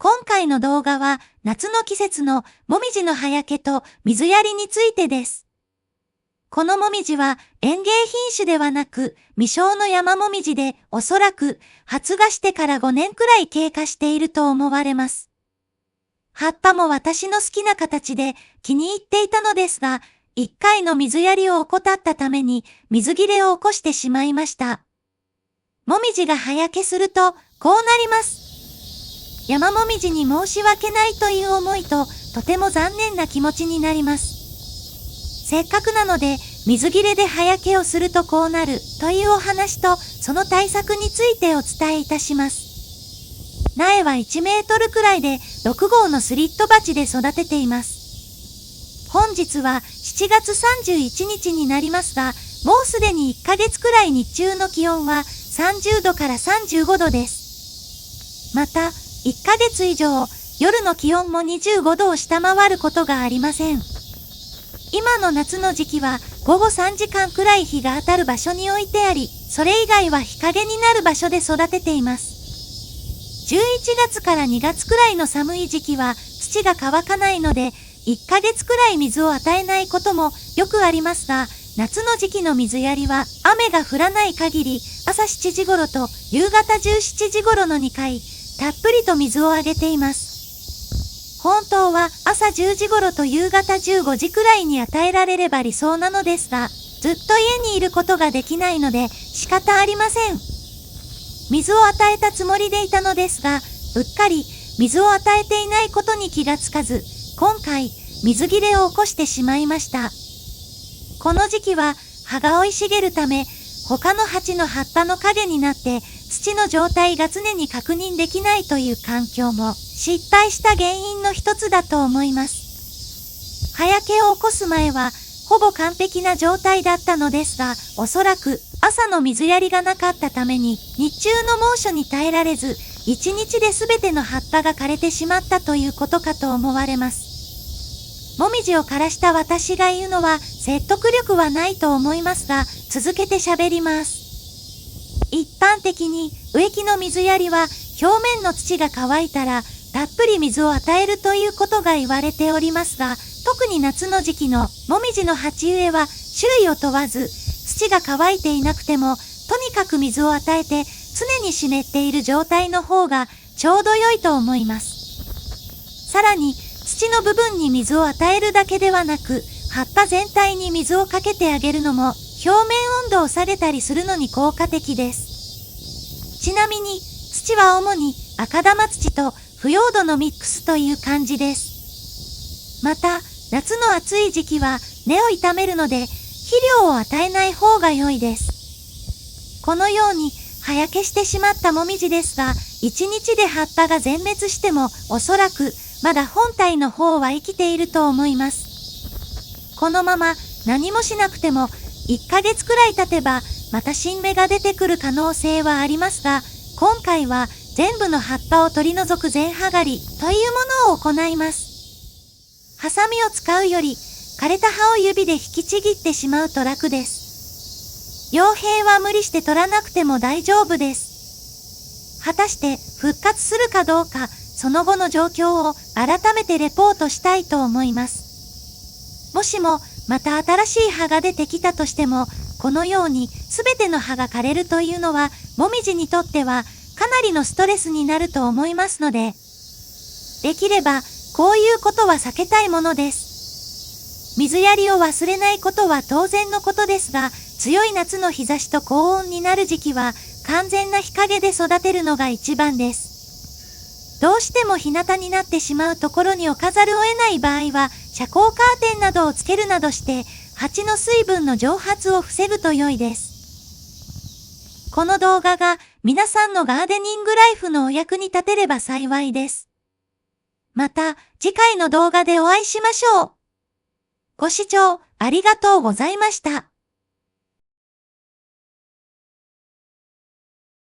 今回の動画は夏の季節のもみじの葉焼けと水やりについてです。このもみじは園芸品種ではなく未生の山もみじでおそらく発芽してから5年くらい経過していると思われます。葉っぱも私の好きな形で気に入っていたのですが、1回の水やりを怠ったために水切れを起こしてしまいました。もみじが葉焼けするとこうなります。山もみじに申し訳ないという思いととても残念な気持ちになります。せっかくなので水切れで葉焼けをするとこうなるというお話とその対策についてお伝えいたします。苗は1メートルくらいで6号のスリット鉢で育てています。本日は7月31日になりますが、もうすでに1ヶ月くらい日中の気温は30度から35度です。また、1ヶ月以上、夜の気温も25度を下回ることがありません。今の夏の時期は午後3時間くらい日が当たる場所に置いてあり、それ以外は日陰になる場所で育てています。11月から2月くらいの寒い時期は土が乾かないので、1ヶ月くらい水を与えないこともよくありますが、夏の時期の水やりは雨が降らない限り、朝7時頃と夕方17時頃の2回、たっぷりと水をあげています。本当は朝10時頃と夕方15時くらいに与えられれば理想なのですが、ずっと家にいることができないので仕方ありません。水を与えたつもりでいたのですが、うっかり水を与えていないことに気がつかず、今回水切れを起こしてしまいました。この時期は葉が生い茂るため、他の鉢の葉っぱの陰になって土の状態が常に確認できないという環境も失敗した原因の一つだと思います。葉焼けを起こす前はほぼ完璧な状態だったのですが、おそらく朝の水やりがなかったために日中の猛暑に耐えられず、一日で全ての葉っぱが枯れてしまったということかと思われます。もみじを枯らした私が言うのは説得力はないと思いますが、続けて喋ります。一般的に植木の水やりは表面の土が乾いたらたっぷり水を与えるということが言われておりますが、特に夏の時期のもみじの鉢植えは種類を問わず、土が乾いていなくてもとにかく水を与えて常に湿っている状態の方がちょうど良いと思います。さらに土の部分に水を与えるだけではなく、葉っぱ全体に水をかけてあげるのも表面温度を下げたりするのに効果的です。ちなみに土は主に赤玉土と腐葉土のミックスという感じです。また夏の暑い時期は根を傷めるので肥料を与えない方が良いです。このように葉焼けしてしまったもみじですが、1日で葉っぱが全滅してもおそらくまだ本体の方は生きていると思います。このまま何もしなくても1ヶ月くらい経てばまた新芽が出てくる可能性はありますが、今回は全部の葉っぱを取り除く全葉刈りというものを行います。ハサミを使うより枯れた葉を指で引きちぎってしまうと楽です。傭兵は無理して取らなくても大丈夫です。果たして復活するかどうか、その後の状況を改めてレポートしたいと思います。もしもまた新しい葉が出てきたとしても、このように全ての葉が枯れるというのはもみじにとってはかなりのストレスになると思いますので、できればこういうことは避けたいものです。水やりを忘れないことは当然のことですが、強い夏の日差しと高温になる時期は完全な日陰で育てるのが一番です。どうしても日向になってしまうところに置かざるを得ない場合は、遮光カーテンなどをつけるなどして鉢の水分の蒸発を防ぐと良いです。この動画が皆さんのガーデニングライフのお役に立てれば幸いです。また次回の動画でお会いしましょう。ご視聴ありがとうございました。